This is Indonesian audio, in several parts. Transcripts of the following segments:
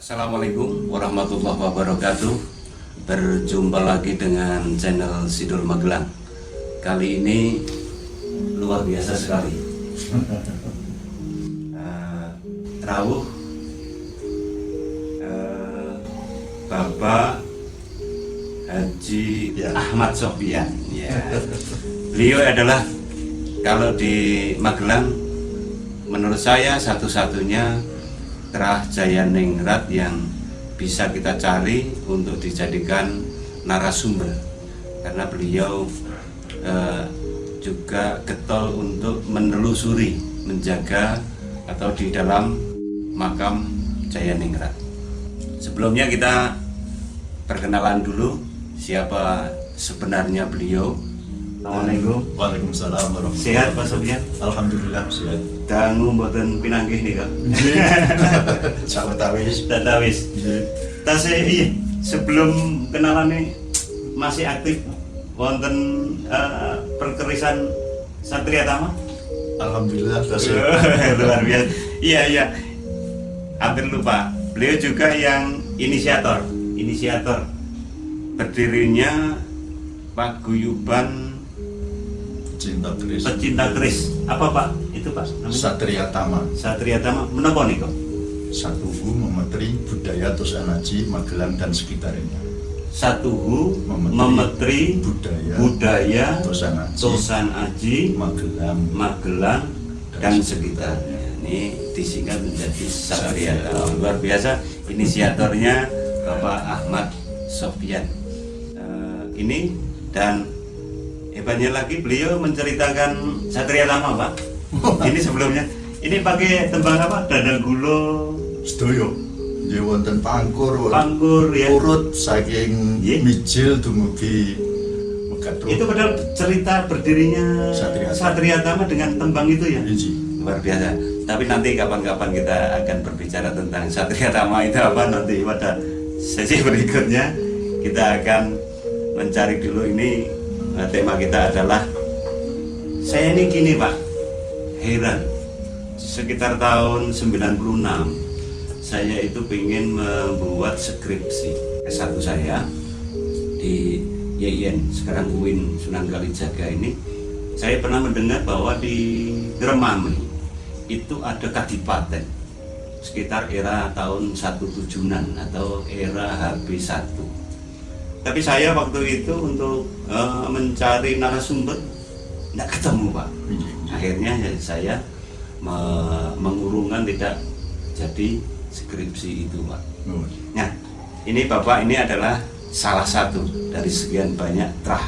Assalamualaikum warahmatullahi wabarakatuh. Berjumpa lagi dengan channel Sidul Magelang. Kali ini luar biasa sekali. Rawuh Bapak Haji Ahmad Sofyan. Ya. Beliau adalah kalau di Magelang menurut saya satu-satunya Trah Jayaningrat yang bisa kita cari untuk dijadikan narasumber, karena beliau juga getol untuk menelusuri, menjaga atau di dalam makam Jayaningrat. Sebelumnya kita perkenalan dulu siapa sebenarnya beliau. Assalamualaikum. Waalaikumsalam warahmatullahi Sehat Pak Sofyan? Alhamdulillah sehat. Dangu mboten pinanggih nih Kak. Sawetawis. Datawis. Tasih sebelum kenalan nih masih aktif wonten perkerisan Satria Tama. Alhamdulillah tasih. Luar biasa. Iya. Hampir lupa. Beliau juga yang inisiator berdirinya paguyuban pecinta keris. Apa Pak? Itu Pak namanya? Satria Tama. Menapa niku? Satuhu memetri budaya Tosan Aji Magelang dan sekitarnya. Satuhu memetri budaya Tosan Aji Magelang dan sekitarnya. Ini disingkat menjadi Satria Tama. Luar biasa. Inisiatornya Bapak Ahmad Sofyan. Ini dan hebatnya lagi beliau menceritakan Satria Tama Pak. Ini sebelumnya ini pakai tembang apa? Dadang gulo Sedoyo. Nggih wonten pangkur ya. Urut saking mijil dumugi Megatro. Itu padahal cerita berdirinya Satria Tama dengan tembang itu ya. Luar biasa. Tapi nanti kapan-kapan kita akan berbicara tentang Satria Tama itu apa, nanti pada sesi berikutnya. Kita akan mencari dulu ini. Tema kita adalah, saya ini gini Pak, heran. Sekitar tahun 96 saya itu ingin membuat skripsi S1 saya di YIN, sekarang UIN Sunan Kalijaga ini. Saya pernah mendengar bahwa di Gremami itu ada kadipaten sekitar era tahun 176-an atau era HB1. Tapi saya waktu itu untuk mencari narasumber tidak ketemu Pak. Akhirnya saya mengurungkan, tidak jadi skripsi itu Pak. Nah, ini Bapak ini adalah salah satu dari sekian banyak trah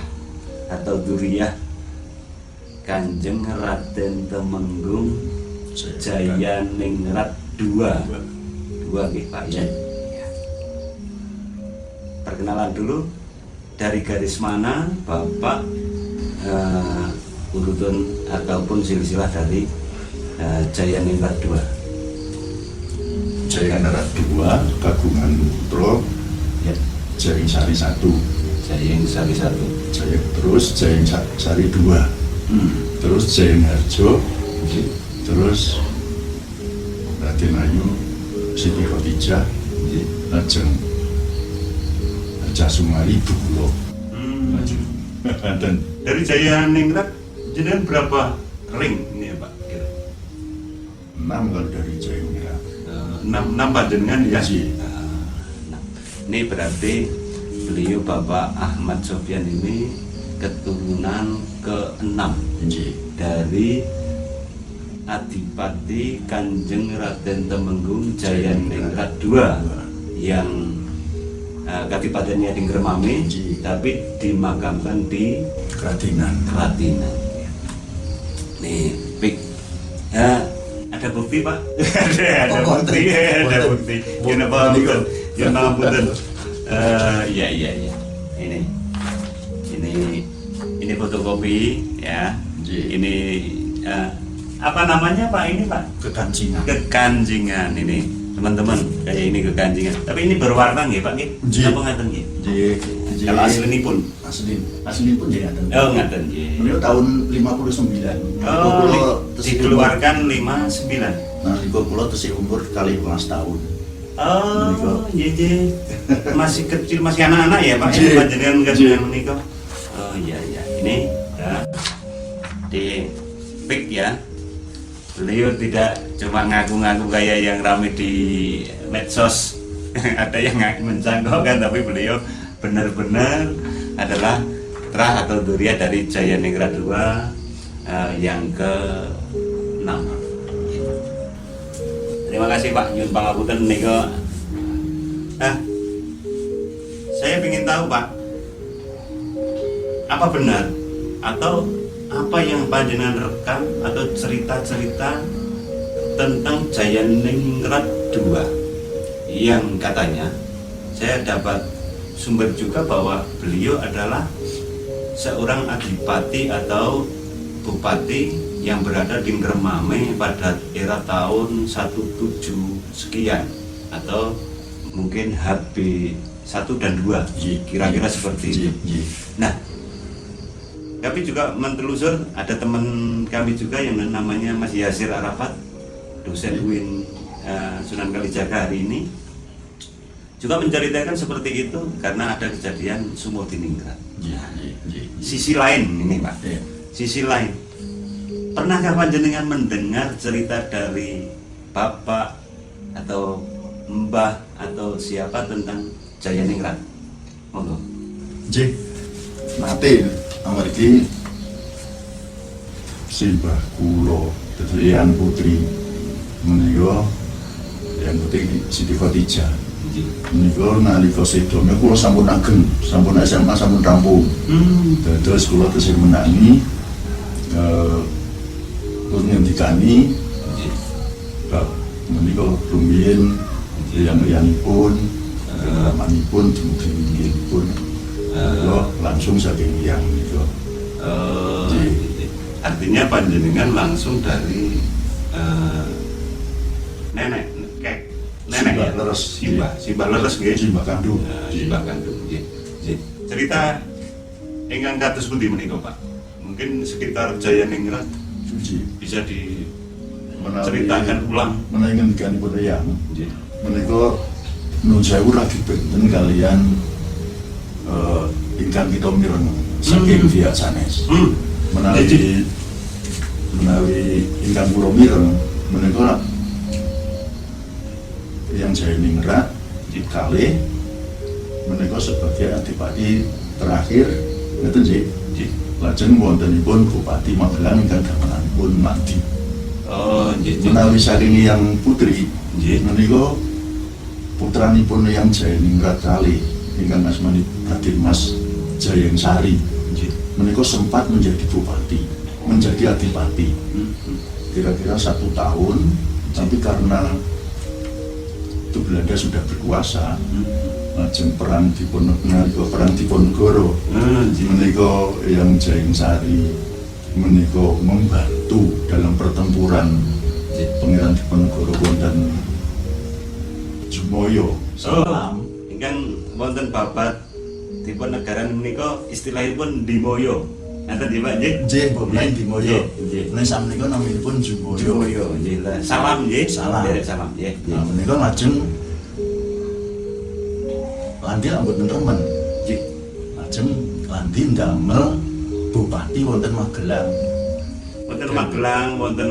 atau duriyah Kanjeng Raden Temenggung Jayaningrat dua nggih Pak ya. Perkenalan dulu, dari garis mana Bapak urutan ataupun silsilah dari Jayaningrat 2? Jayaningrat 2 kagungan putra ya. Jayeng Sari 1. Terus Jayeng Sari 2. Terus Jayeng Harjo. Terus Raden Ayu Siti Khadijah. Lajeng Jasumari Bulo. Dan dari Jayaningrat jenengan berapa ring ini ya Pak? 6 kalau dari Jayaningrat. 6 panjenengan ya. Ini berarti beliau Bapak Ahmad Sofyan ini keturunan ke-6 dari Adipati Kanjeng Raden Temenggung Jayaningrat 2 yang kadipatennya di Gremami, tapi dimakamkan di Kratinan. Nih, Pik. Ada bukti Pak? ada bukti. Kenapa bukan? Jangan punten. Iya. Ini fotokopi ya. Ini apa namanya Pak ini Pak? Kekancingan ini. Teman-teman, kayak ini kekancingan. Tapi ini berwarna nggih Pak nggih? Napa ngaten nggih? Nggih. Kalau aslinipun pun jadi ngaten. Oh, ngaten nggih. Beliau tahun 59. Oh, dikeluarkan 59. Nah, di kula tesih umur kali 12 tahun. Oh, iya. Masih kecil, masih anak-anak ya Pak, Iya. panjenengan kajian menika. Oh iya. Ini ya, di pick ya. Beliau tidak cuma ngaku-ngaku kayak yang rame di medsos. Ada yang mencanggokkan, tapi beliau benar-benar adalah putra atau duriya dari Jayaningrat II yang ke-6. Terima kasih Pak, nyuwun pangapunten menika. Saya ingin tahu Pak, apa benar atau apa yang panjenengan rekam atau cerita-cerita tentang Jayaningrat II yang katanya saya dapat sumber juga bahwa beliau adalah seorang adipati atau bupati yang berada di Ngremame pada era tahun 17 sekian atau mungkin HB 1 dan 2 kira-kira seperti itu. Nah, kami juga mentelusur, ada teman kami juga yang namanya Mas Yasir Arafat, dosen UIN Sunan Kalijaga hari ini, juga menceritakan seperti itu karena ada kejadian sumur Tiningrat. Sisi lain ini Pak, sisi lain. Pernahkah panjenengan mendengar cerita dari Bapak atau Mbah atau siapa tentang Jayaningrat? Monggo. Nggih. Nate amargi simbah kula Yang Putri menika Yang Putri Siti Khadijah. Menika nalika sedo kula sampun ageng, sampun SMA sampun rampung. Terus kula tesih menangi ngendikani bab menika rumiyin yang-yangipun ramanipun dumugi-mugipun langsung saking yang menika. Artinya panjenengan langsung dari nenek ya, Simbah leres nggih. Simbah kandung. Simbah kandung nggih. Cerita ingkang kados pundi menika, Pak? Mungkin sekitar Jayaningrat bisa diceritakan ulang. Menawi ngendikanipun yang menika nun sewu lagi benten kalian ingkang kita mireng saking via sanes. Menawi ingkang kula mireng menika yang Jayaningrat kalih menika sebagai adipati terakhir ngeten nggih. Lajeng wontenipun Bupati Magelang ingkang gamananipun Mandi. Oh, nggih. Menawi saking yang Putri menika putranipun yang Jayaningrat kalih ingkang asmani Raden Mas Jayangsari. Menika sempat menjadi bupati, menjadi adipati. Kira-kira 1 tahun, tapi karena itu Belanda sudah berkuasa, lajeng perang Diponegoro, menika yang Jayangsari menika membantu dalam pertempuran Pangeran Diponegoro wonten Jumoyo. Ingkang wonten babat Diponegaran menika istilahipun Dimoyo. Ngaten nggih Pak nggih? Nggih, Bomen Dimoyo. Nggih. Nek sakmenika naminipun Jumoyo. Jumoyo nggih. Salam nggih. Salam. Salam nggih. Nah, menika lajeng Landi mboten remen. Nggih. Lajeng Landi ndamel bupati wonten Magelang. Wonten Magelang, wonten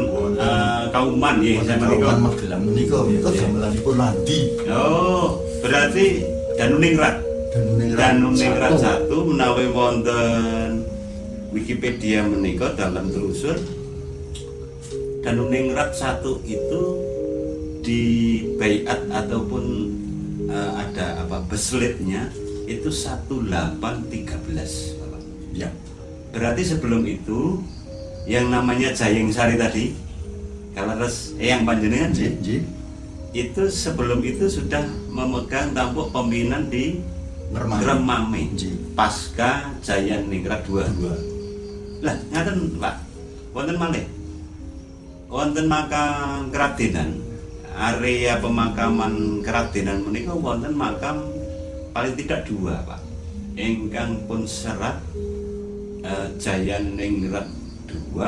Kauman nggih. Saya menika. Kauman Magelang menika gamelanipun Landi. Oh, berarti Danuningrat. Danuningrat 1 menawi wonten Wikipedia menika dalam telusur Danuningrat 1 itu di baiat ataupun ada beslitnya itu 1813. Ya. Berarti sebelum itu yang namanya Jayangsari tadi kalau yang panjenengan itu sebelum itu sudah memegang tampuk pemimpinan di Ngremame pasca Jayaningrat II. Lah ngaten Pak, wonten malih wonten makam keradenan, area pemakaman keradenan menika wonten makam paling tidak 2 Pak, ingkang pun serat Jayaningrat II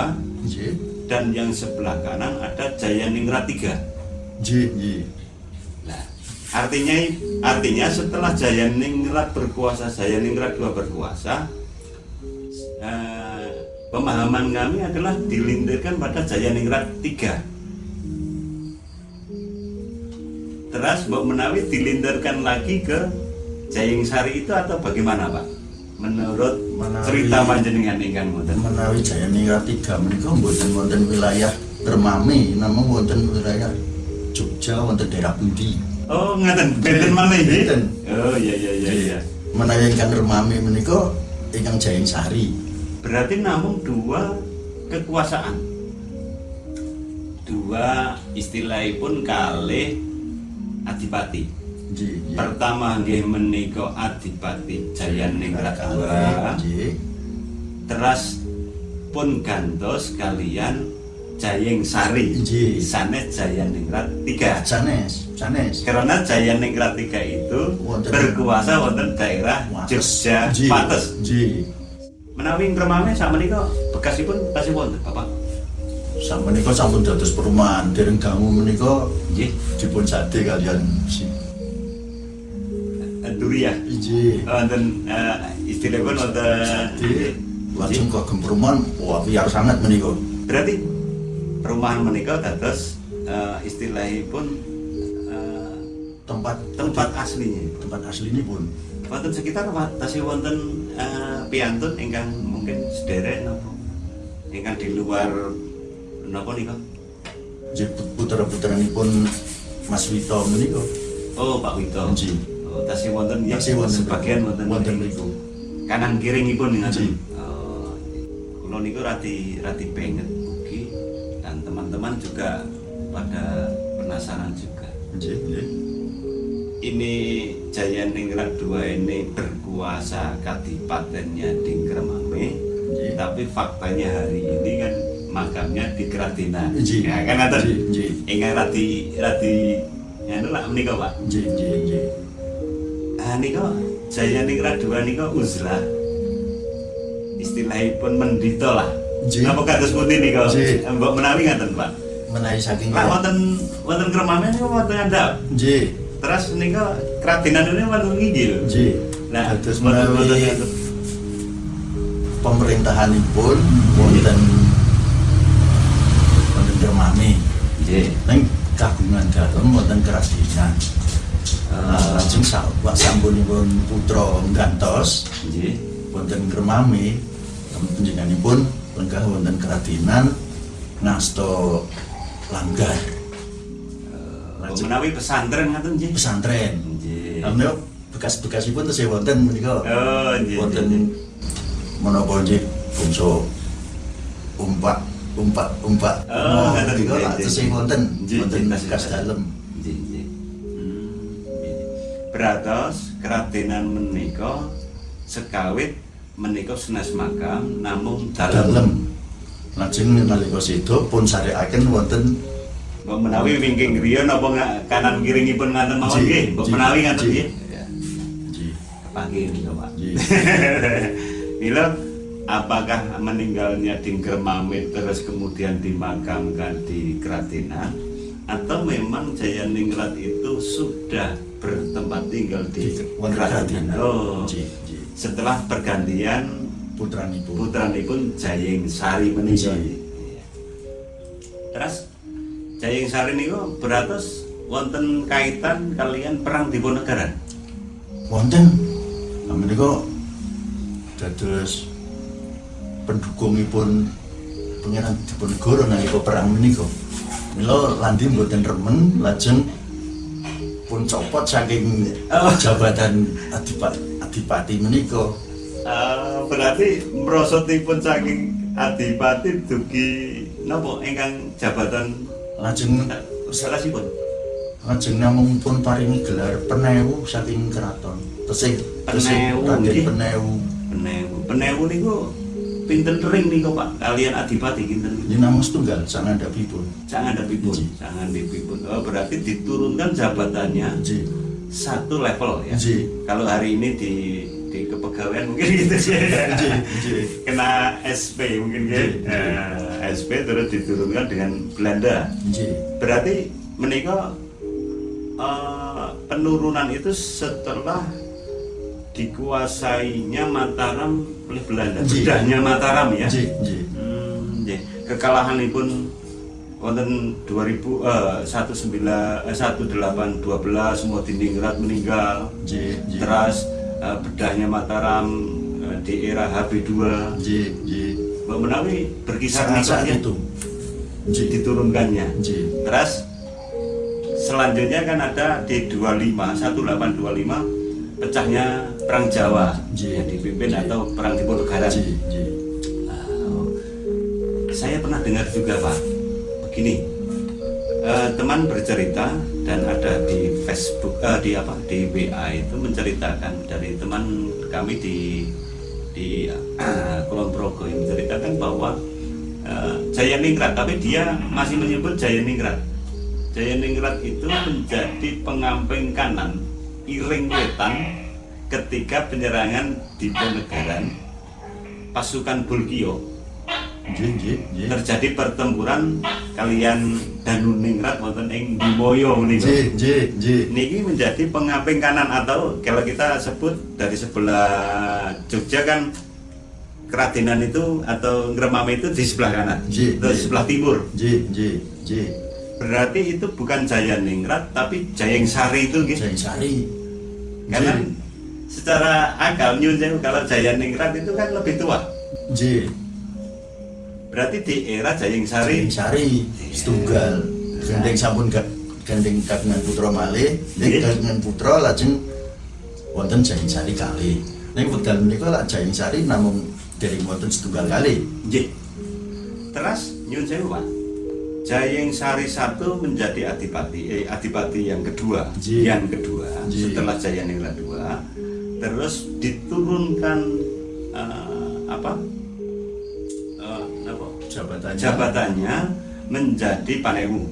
dan yang sebelah kanan ada Jayaningrat III. Nggih. Nah, Artinya setelah Jayaningrat berkuasa, Jayaningrat II berkuasa, pemahaman kami adalah dilindirkan pada Jayaningrat III. Terus Mbok Menawi dilindirkan lagi ke Jayeng Sari itu atau bagaimana Pak? Menurut cerita panjenengan ingkang wonten. Menawi Jayaningrat III menika mboten wonten wilayah Kermame, namung wonten wilayah Jogja, wonten daerah pundi. Oh, ngaten benten malih nggih. Benten. Oh, iya. Menawi ingkang Kermame menika ingkang Jayeng Sari. Berarti namung dua kekuasaan. Dua istilahipun kalih adipati. Nggih. Pertama nggih menika Adipati Jayaningrat II. Nggih. Terus pun gantos kalian Jayeng Sari. Nggih. Sanes Jayaningrat III. Sanes. Karena Jayaningrat III itu berkuasa wonten daerah Jogja Pates. Nggih. Menawi Kermame sakmenika bekasipun tasih wonten Bapak. Sakmenika sampun dados perumahan, dereng dangu menika Nggih. dipun sade kalian si Duriah. Nggih. Wonten istilahipun wonten Sade lajeng kagem perumahan, wah biar sangat menika. berarti perumahan menika dados istilahipun tempat aslinya. Tempat asline pun Wonten sekitar tasih wonten piantun ingkang mungkin sederek napa ingkang di luar napa nika? nggih putra-putranipun Mas Wito menika. Oh, Pak Wito. Nggih. Oh, tasih wonten ya. Tasih wonten. Sebagian wonten mriku. Kanan kiringipun Nggih. ngaten. Oh. Kula niku rati penget mugi dan teman-teman juga pada penasaran juga. Nggih. Ini Jayaningrat II ini berkuasa kadipatennya di Kermame, tapi faktanya hari ini kan makamnya di Kradenan. Ya kan ngaten. Ingkang radi anu lak menika Pak. Nggih. Nika Jayaningrat II nika uzlah. Istilahipun mendito lah. Napa kados pundi nika? Mbok menawi ngaten Pak. Menawi saking Lah wonten Kermame niku wonten andhap. nggih. Terus nika Kradenan ini wonten nginggil. Nggih. Nah, Dados wonten menawi pemerintahanipun wonten Kermame. nggih. Ning kagungan dalem wonten Kradenan. Lajeng sampunipun putra gantos Nggih. wonten Kermame, panjenenganipun lenggah wonten Kradenan ngasta Langgar. Menawi pesantren ngaten nggih. Pesantren. Nggih. Menika bekas-bekasipun tesih wonten menika. Oh, nggih. Wonten menapa nggih bangsa umpak. Oh, ngaten menika nggih, lak nggih. tesih wonten Nggih, bekas dalem. Nggih. Beratos Kradenan menika sekawit menika sanes makam namung dalem. Dalem. Lajeng nalika seda pun sarekaken wonten Mbok menawi wingking griya napa kanan kiringipun ngaten mawon nggih. Mbok menawi ngaten nggih. nggih. Kepanggih nika Pak. Nggih. Mila apakah meninggalnya di Kermame terus kemudian dimakamkan di Kradenan atau memang Jayaningrat itu sudah bertempat tinggal di Kradenan? Oh, Nggih. setelah pergantian putranipun Jayeng Sari menika. Nggih. Terus Jayeng Sari niku beratus wonten kaitan kalian perang Diponegoro. Wonten menika dados pendukungipun Pangeran Diponegoro nalika perang menika. Mila Landi mboten remen lajeng pun copot saking jabatan adipati menika. Berarti mrosotipun saking adipati dugi napa ingkang jabatan Lajeng salasipun. lajeng namung pun paringi gelar penewu saking keraton. Tesih Penewu, Raden nggih. Penewu Niku pinten ring niku Pak kalian adipati kinten. ini namung setunggal sangandhapipun. Sangandhapipun. Oh, berarti diturunkan jabatannya Nggih. satu level ya. Nggih. Kalau hari ini di kepegawaian mungkin gitu sih. Nggih. Kena SP mungkin ya. Nggih. SP terus diturunkan dengan Belanda. Nggih. Berarti menika penurunan itu setelah dikuasainya Mataram oleh Belanda. Bedahnya Mataram ya. Kekalahanipun wonten 1812 Modiningrat meninggal. Terus bedahnya Mataram di era HB2. Mbak menawi berkisar saat itu diturunkannya. Terus selanjutnya kan ada di 1825 pecahnya Perang Jawa yang dipimpin atau Perang Diponegoro. Saya pernah dengar juga Pak, begini, teman bercerita dan ada di Facebook, di WA itu menceritakan dari teman kami di Kulon Progo yang menceritakan bahwa Jayaningrat, tapi dia masih menyebut Jayaningrat. Jayaningrat itu menjadi pengamping kanan Iring Wetan ketika penyerangan Diponegoro pasukan Bulkio. Terjadi pertempuran kalian Danuningrat wonten ing Bimoyo niki. Niki menjadi pengamping kanan, atau kalau kita sebut dari sebelah Jogja kan Keradenan itu atau Ngremame itu di sebelah kanan, di sebelah timur. Berarti itu bukan Jayaningrat tapi Jayengsari itu gitu. Jayengsari. Karena secara akal nyun sewu kalau Jayaningrat itu kan lebih tua. Berarti di era Jayengsari setunggal. Gandeng sampun gandeng kagungan putra malih, ning kagungan putra lajeng wonten Jayengsari kalih. Ning wekdal menika lak Jayengsari namung dereng wonten setunggal kalih. Nggih. Terus nyun sewu Pak. Jayengsari I menjadi adipati yang kedua. Setelah Jayaningrat II, terus diturunkan jabatannya menjadi Panewu.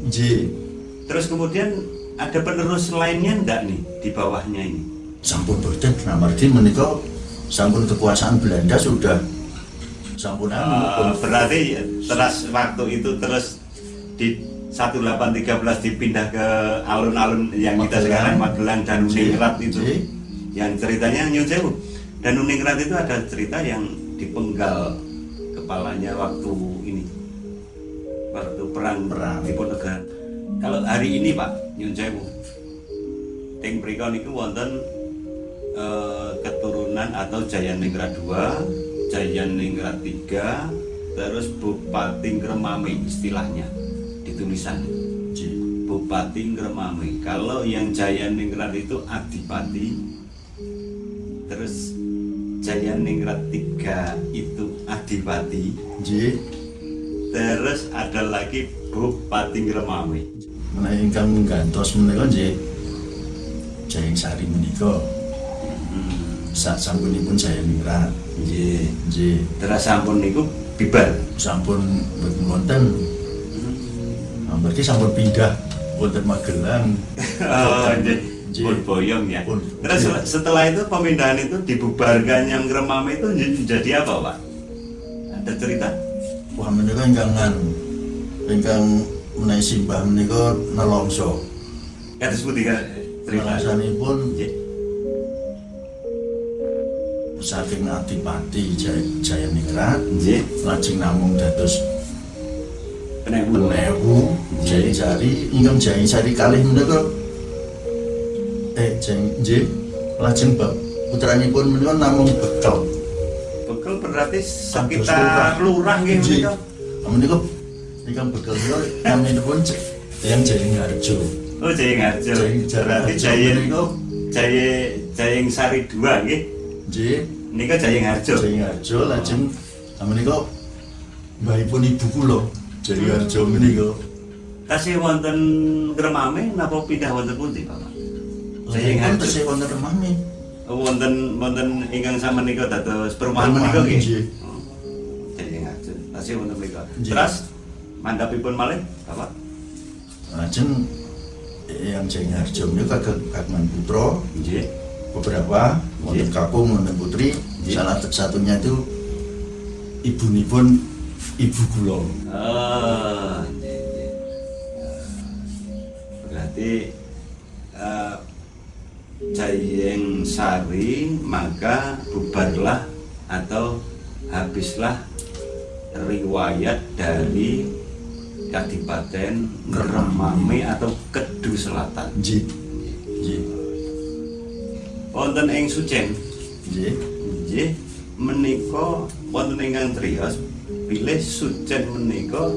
Terus kemudian ada penerus lainnya enggak nih di bawahnya ini? Sampun boten, amargi menika sampun kekuasaan Belanda sudah sampun berarti terus waktu itu terus di 1813 dipindah ke alun-alun yang kita sekarang Magelang dan Danuningrat itu. Yang ceritanya nyun sewu. Danuningrat itu ada cerita yang dipenggal kepalanya waktu ini. Waktu perang Diponegoro. Kalau hari ini Pak nyun sewu. Teng mriko niku wonten keturunan atau Jayaningrat II, Jayaningrat III, terus Bupati Ngremame istilahnya. Tulisan Bupati Ngremame. Kalau yang Jayaningrat itu adipati, terus Jayaningrat III itu adipati, terus ada lagi Bupati Ngremame. Menawi ingkang nggantos menika nggih Jayengsari menika. Sasampunipun Jayaningrat. Terus sampun niku bibar. Sampun mboten wonten. Berarti sampun pindah wonten Magelang. Pun boyong ya. Terus setelah itu pemindahan itu dibubarkan yang Ngremame itu jadi apa Pak? Ada cerita? Wah menika ingkang menawi simbah menika nelongso. Kados pundi cerita? Alasanipun saking adipati Jayaningrat lajeng namung dados Penewu Jayengsari ingkang Jayengsari kalih menika lajeng putranipun menika namung Bekel. Bekel berarti sekitar lurah nggih menika. Menika ingkang Bekel menika naminipun yang Jayengharjo. Oh Jayengharjo. Berarti Jayengsari II nggih. Nggih. Nika Jayengharjo. Jayengharjo lajeng menika mbahipun ibu kula. Jayeharjo menika. Tasih wonten Ngremame napa pindah wonten pundi, Bapak? Jayeharjo tasih wonten Ngremame. Wonten ingkang samenika dados perumahan menika nggih. Jayeharjo. Tasih wonten menika. Terus mandhapipun malih, Bapak? Lajeng yang Jayeharjo menika kagungan putra. Nggih. Beberapa wonten kakung wonten putri. Salah satunya itu ibunipun ibu kula. Berarti Jayeng Sari, maka bubarlah atau habislah riwayat dari Kadipaten Ngremame atau Kedu Selatan. Nggih. Nggih. Wonten ing Sucen. Nggih. Nggih, menika wonten ingkang triyos bilih Sucen menika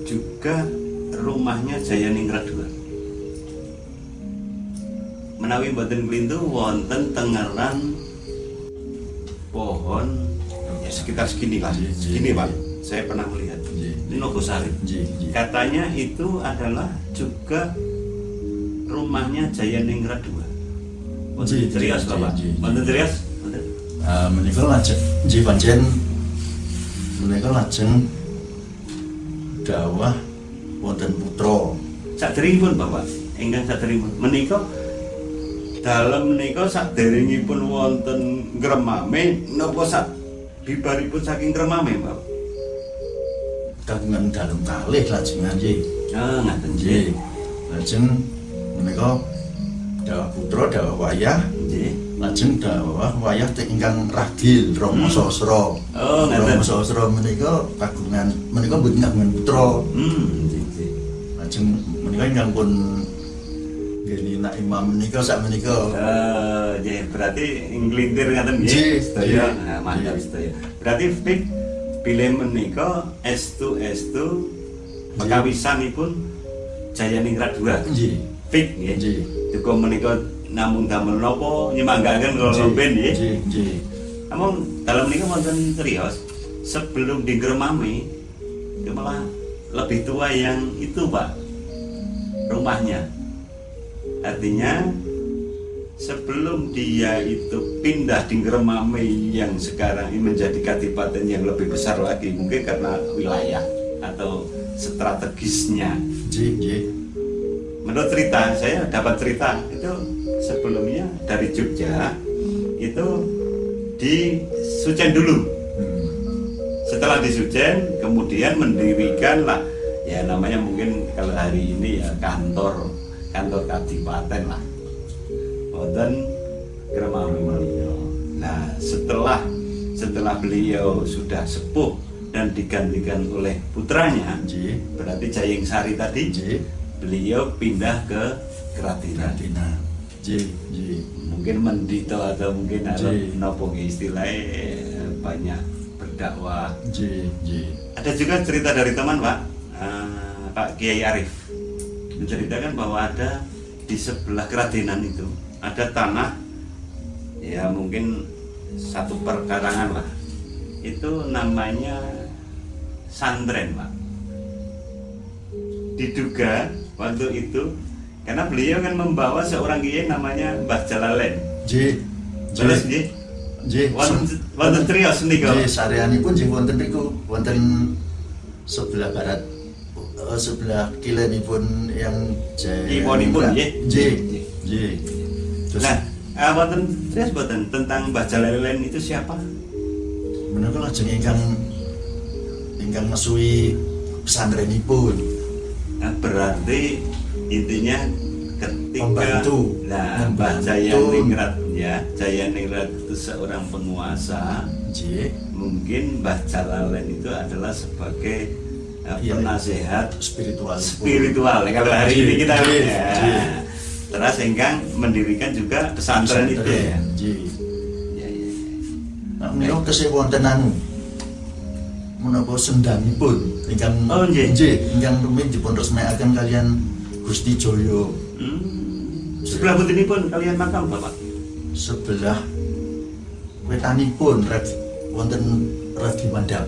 juga rumahnya Jayaningrat II. Menawi boten klintu wonten tengaran pohon ya sekitar segini lah, segini Pak. Saya pernah melihat. Ini Nogosari. Katanya itu adalah juga rumahnya Jayaningrat II. Wonten Trias Bapak. Wonten Trias. Menika lajeng nggih pancen menika lajeng dawah wonten putra. Saderengipun Bapak, ingkang saderengipun menika dalem menika saderengipun wonten Ngremame napa sak bibaripun saking Ngremame Bapak? Kagungan dalem kalih lajengan nggih. Ah ngaten Nggih. Lajeng menika dawah putra dawah wayah nggih. lajeng dawah wayah ingkang ragil Rama Sasra. Oh ngaten. Rama Sasra menika kagungan menika mboten kagungan putra. Nggih. Lajeng menika ingkang pun nggih nak imam menika sak menika. Nggih, berarti nglintir ngaten Nggih. nggih. Sedaya. Nggih. Nah, mantap Nggih. sedaya. Berarti fik bilih menika estu pekawisanipun Jayaningrat II. Nggih. Fik nggih. Nggih. Duka menika namung damel napa nyemanggaken kula ben nggih. Nggih. Nggih. Namun dalam menika wonten Trios sebelum di Ngremame itu malah lebih tua yang itu Pak rumahnya. Artinya sebelum dia itu pindah di Ngremame yang sekarang ini menjadi kadipaten yang lebih besar lagi, mungkin karena wilayah atau strategisnya. Nggih. Menurut cerita, saya dapat cerita itu sebelumnya dari Jogja itu di Sucen dulu. Setelah di Sucen kemudian mendirikan lah ya namanya mungkin kalau hari ini ya kantor kadipaten lah. Wonten Ngremame menika. Nah, setelah beliau sudah sepuh dan digantikan oleh putranya, Nggih. berarti Jayeng Sari tadi, Nggih. beliau pindah ke Kratinan. Nggih. Mungkin mendito atau mungkin ada Nggih. nopo istilahnya banyak berdakwah. Nggih. Ada juga cerita dari teman Pak, Pak Kiai Arif menceritakan bahwa ada di sebelah Kratinan itu ada tanah ya mungkin satu perkarangan lah, itu namanya Sandren Pak. Diduga waktu itu karena beliau kan membawa seorang kiai namanya Mbah Jalalen. Nggih. Terus nggih Nggih. wonten Trios nika. Nggih, sareanipun nggih wonten niku wonten sebelah barat sebelah kilenipun yang Iwanipun nggih. Nggih. Terus Nah, wonten Trios boten tentang Mbah Jalalen itu siapa? menika lajeng ingkang mesui pesantrenipun. Nah, berarti intinya ketika Membantu. Mbah Jayaningrat ya, Jayaningrat itu seorang penguasa, Nggih. mungkin Mbah Jalalen itu adalah sebagai Iya. penasehat spiritual. kalau hari ini kita Nggih. ya. Nggih. Terus ingkang mendirikan juga pesantren itu ya. Nggih. Ya, ya, ya. Nah, menika tesih wonten anu menapa sendangipun ingkang Oh, nggih. ingkang rumiyin dipun resmekaken kalian Gusti Jaya Sebelah putinipun kalian makam Bapak. sebelah wetanipun wonten radi mandhap.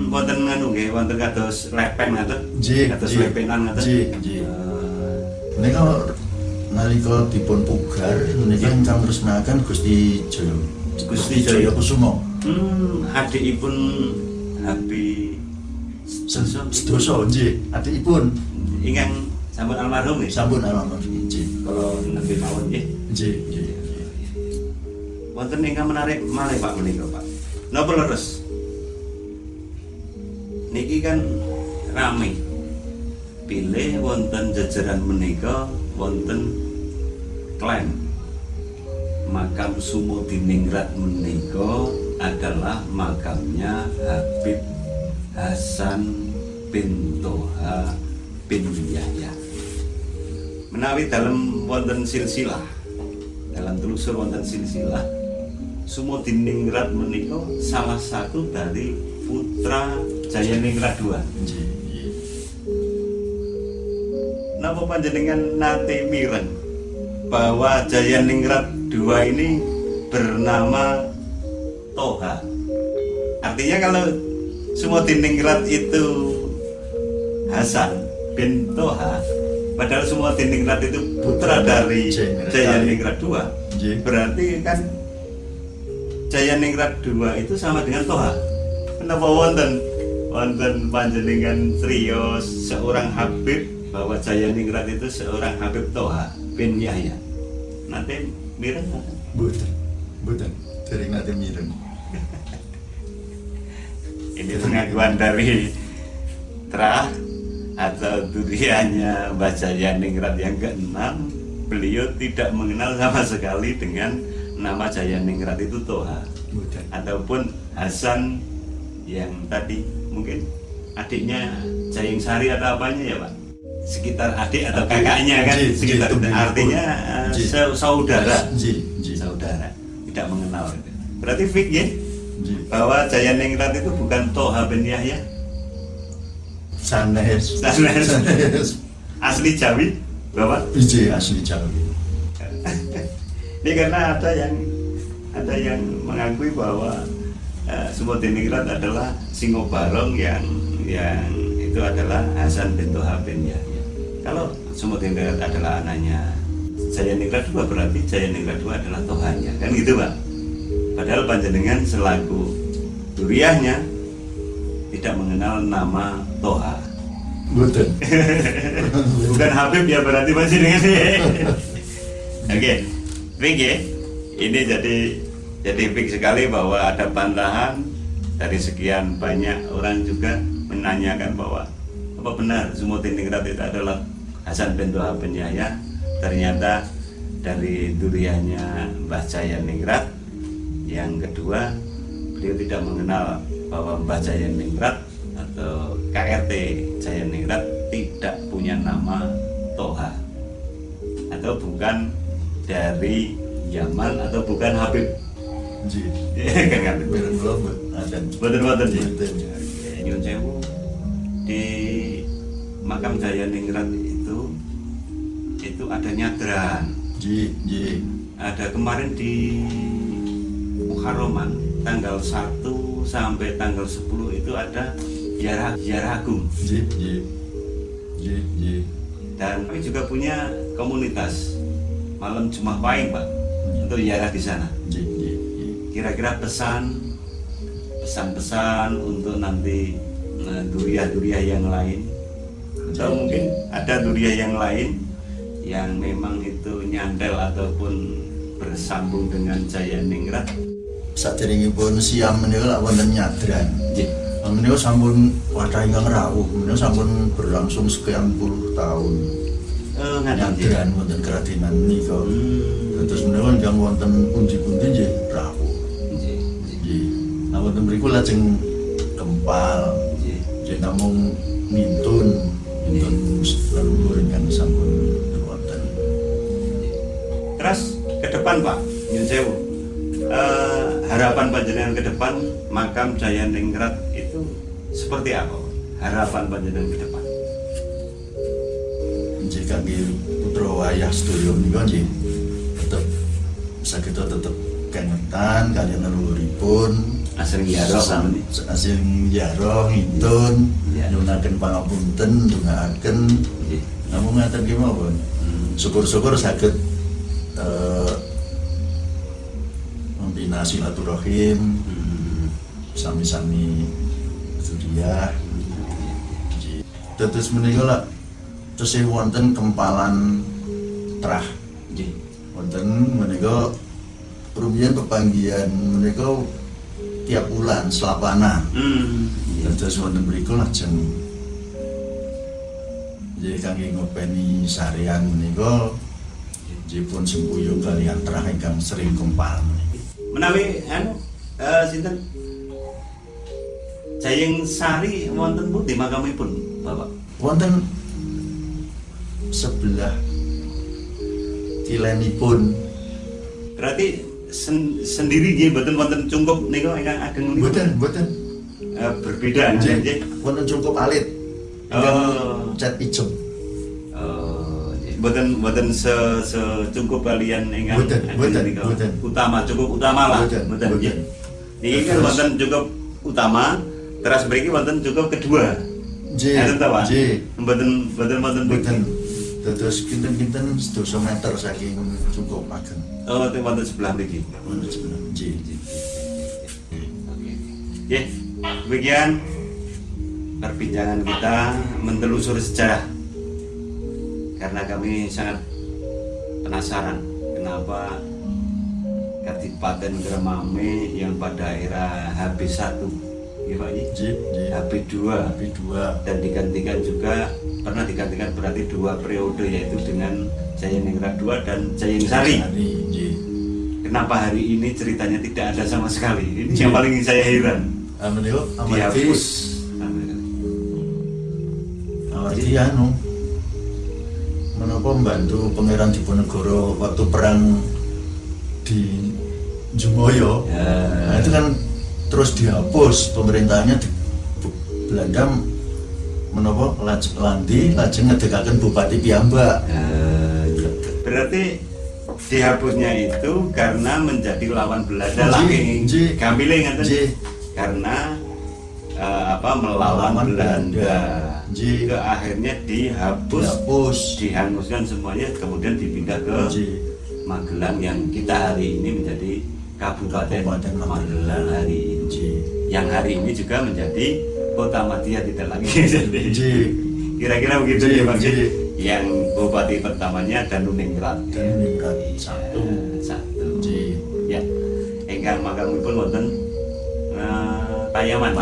Wonten nganu nggih, wonten kados lepen ngaten. Nggih. Kados Nggih. lepenan ngaten. Nggih. Menika nalika dipun pugar menika ingkang resmekaken Gusti Jaya. Gusti Jaya Kusuma. Adikipun Habib Sedoso nggih, adikipun ingkang sampun almarhum nggih. sampun almarhum nggih. Kalau nabi mawon nggih. Nggih. Wonten ingkang menarik malih Pak menika Pak. Napa leres? Niki kan rame. Pilih wonten jajaran menika wonten klaim makam Sumodiningrat menika adalah makamnya Habib Hasan bin Toha bin Yahya. Menawi dalam wonten silsilah, dalam telusur wonten silsilah, Sumodiningrat menika salah satu dari putra Jayaningrat II. Napa panjenengan nate mireng bahwa Jayaningrat II ini bernama Toha? Artinya kalau Sumodiningrat itu Hasan bin Toha, padahal Sumodiningrat itu putra dari Jayaningrat II, berarti kan Jayaningrat II itu sama dengan Toha. Kenapa wonten panjenengan serius seorang Habib bahwa Jayaningrat itu seorang Habib Toha bin Yahya? Nanti mireng? Bukan, sering nanti mireng. Ini pengakuan dari Trah atau duriannya Mbah Jayaningrat yang ke-6. Beliau tidak mengenal sama sekali dengan nama Jayaningrat itu Toha. Ataupun Hasan yang tadi mungkin adiknya Jayeng Sari atau apanya ya Pak? Sekitar adik atau kakaknya kan, sekitar artinya saudara, saudara, tidak mengenal. Berarti fik ya bahwa Jayaningrat itu bukan Toha bin Yahya. Sanes. Asli Jawi, Bapak? Asli Jawi. Ini karena ada yang mengakui bahwa Sumodiningrat adalah Singobarong yang itu adalah Hasan bin Toha bin Yahya. Kalau Sumodiningrat adalah anaknya Jayaningrat II, berarti Jayaningrat II adalah Tohanya, kan gitu Pak? Padahal panjenengan selaku duriahnya tidak mengenal nama Toha. Betul. Bukan Habib ya berarti panjenengan. Oke, Fik ya. Ini jadi fik sekali bahwa ada bantahan dari sekian banyak orang juga menanyakan bahwa apa benar Sumodiningrat itu adalah Hasan bin Toha bin Yahya. Ternyata dari duriannya Mbah Jayaningrat yang kedua, beliau tidak mengenal bahwa Mbah Jayaningrat atau KRT Jayaningrat tidak punya nama Toha, atau bukan dari Yaman, atau bukan Habib. Kan kan? Betul. Nyun sewu, di makam Jayaningrat itu ada nyadran. Ada kemarin di Muharraman tanggal 1 sampai tanggal 10 itu ada ziarah agung. Dan kami juga punya komunitas malam Jumat Pahing Pak untuk ziarah di sana. Kira-kira pesan-pesan untuk nanti duriah-duriah yang lain, atau mungkin ada duriah yang lain yang memang itu nyandel ataupun bersambung dengan Jayaningrat. Saderengipun siam menika wonten nyadran. Menika sampun wadah ingkang rawuh, menika sampun berlangsung sekian puluh tahun. Nyadran wonten keradenan menika. Terus menika ingkang wonten pundi-pundi nggih rawuh. Nggih. Nah wonten mriku lajeng kempal. Nggih namung mintun leluhur ingkang sampun wonten. Terus ke depan Pak, nyun sewu. Harapan panjenengan ke depan makam Jayaningrat itu seperti apa? Harapan panjenengan ke depan? Nggih kangge putra wayah sedaya menika nggih tetep saged tetep kengetan kaliyan leluhuripun asring ziarah ngintun nyunaken pangapunten ndongaaken namung ngaten nggih mawon. Syukur-syukur saged membina silaturahim sami-sami duriah. Terus menika lak tesih wonten kempalan trah. Nggih. Wonten menika rumiyin pepanggihan menika tiap bulan selapana. Terus wonten mriku lajeng jadi kangge ngopeni sarean menika Jipun sempuyo kalian terah ingkang sering kempal. Menawi sinten Jayeng Sari wonten pundi makamipun, Bapak? Wonten sebelah kilenipun. Berarti sendiri nggih mboten wonten cungkup nika ingkang ageng niku. Mboten. Berbeda nggih. Wonten cungkup alit. Ingkang cat ijem. Mboten secungkup kalian ingkang Mboten. utama, cukup utama lah. Mboten nggih. Niki kan wonten cukup utama, terus mriki wonten cukup kedua. Nggih. Enten ta, Pak? Nggih. Mboten Mboten. Dados kinten-kinten 2 meter saking cukup ageng. Oh, wonten sebelah mriki. Wonten sebelah. Nggih. Oke, demikian perbincangan kita mentelusuri sejarah. Karena kami sangat penasaran kenapa Kadipaten Gremame yang pada era HB1, ya Pak Ji, HB2, dan digantikan juga, pernah digantikan berarti 2 periode, yaitu dengan Jayaningrat II dan Jayeng Sari. Kenapa hari ini ceritanya tidak ada sama sekali? Ini yang paling saya heran. Dihapus. Jadi menapa membantu Pangeran Diponegoro waktu perang di Jumoyo. Nah, itu kan terus dihapus pemerintahnya di Belanda menapa lajeng ngedekaken Bupati piyambak. Berarti dihapusnya itu karena menjadi lawan Belanda lagi. Gambile ngaten. Karena melawan Belanda. Ke akhirnya dihapus, dihanguskan semuanya, kemudian dipindah ke Magelang yang kita hari ini menjadi Kabupaten Magelang hari ini. Yang hari ini juga menjadi Kota Madya tidak lagi jadi. Kira-kira begitu ya Bang. Yang bupati pertamanya Danuningrat. Satu. Ya. Ingkang makamipun wonten Payaman.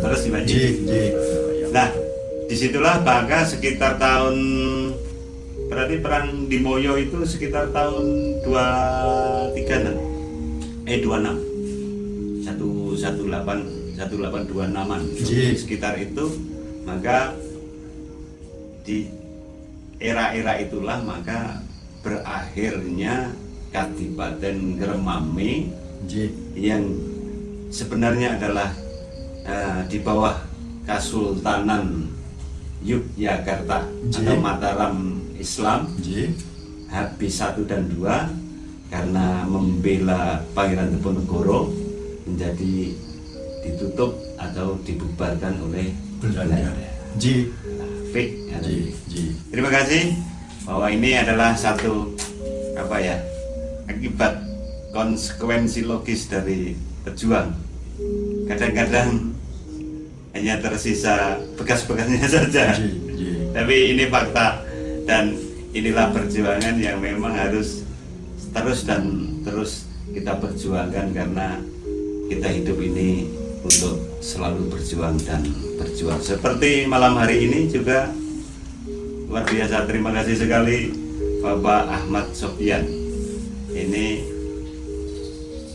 Terus di Baji. Nah, disitulah maka sekitar tahun, berarti perang di Moyo itu sekitar tahun 26 1826-an sekitar itu. Maka di era-era itulah maka berakhirnya Kadipaten Gremame yang sebenarnya adalah di bawah Kasultanan Yogyakarta atau Mataram Islam, HB1 dan 2, karena membela Pangeran Diponegoro menjadi ditutup atau dibubarkan oleh Belanda. Terima kasih bahwa ini adalah satu akibat konsekuensi logis dari pejuang. Kadang-kadang hanya tersisa bekas-bekasnya saja. Tapi ini fakta, dan inilah perjuangan yang memang harus terus kita perjuangkan, karena kita hidup ini untuk selalu berjuang dan berjuang. Seperti malam hari ini juga luar biasa, terima kasih sekali Bapak Ahmad Sofyan. Ini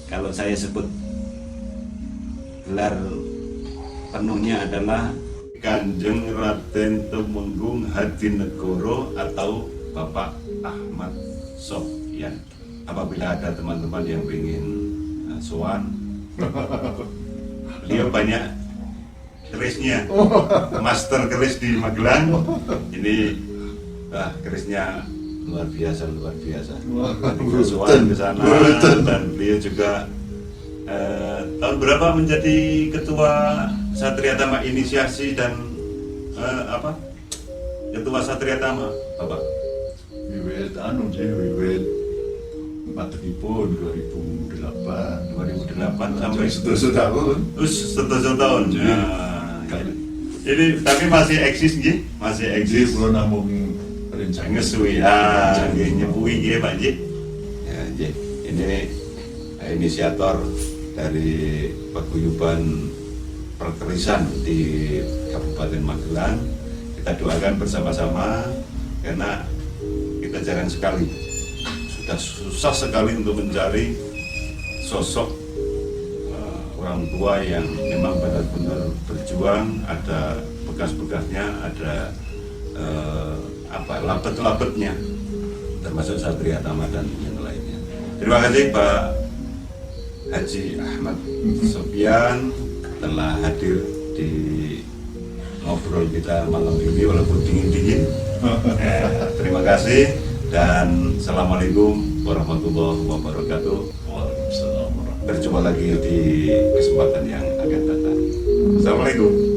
kalau saya sebut gelar penuhnya adalah Kanjeng Raden Tumenggung Hadinegoro atau Bapak Ahmad Sofyan. Apabila ada teman-teman yang ingin sowan, beliau banyak kerisnya, master keris di Magelang. Ini kerisnya luar biasa. Sowan ke sana, dan beliau juga tahun berapa menjadi ketua Satria Tama inisiasi dan ketua Satria Tama, Bapak? Wiwit Matripun 2008 sampai setuju tahun. Ini tapi masih eksis nggih? Masih eksis. Belum namung rencana ngesuwi nyepuhi nggih Pak Ji. Ya nggih. Ini inisiator dari paguyuban perkerisan di Kabupaten Magelang. Kita doakan bersama-sama, karena kita jarang sekali sudah susah sekali untuk mencari sosok orang tua yang memang benar-benar berjuang, ada bekas-bekasnya, ada labet-labetnya, termasuk Satria Tama dan yang lainnya. Terima kasih Pak Haji Ahmad Sofyan telah hadir di ngobrol kita malam ini walaupun dingin-dingin. Terima kasih dan Assalamualaikum warahmatullahi wabarakatuh. Waalaikumsalam. Berjumpa lagi di kesempatan yang akan datang. Assalamualaikum.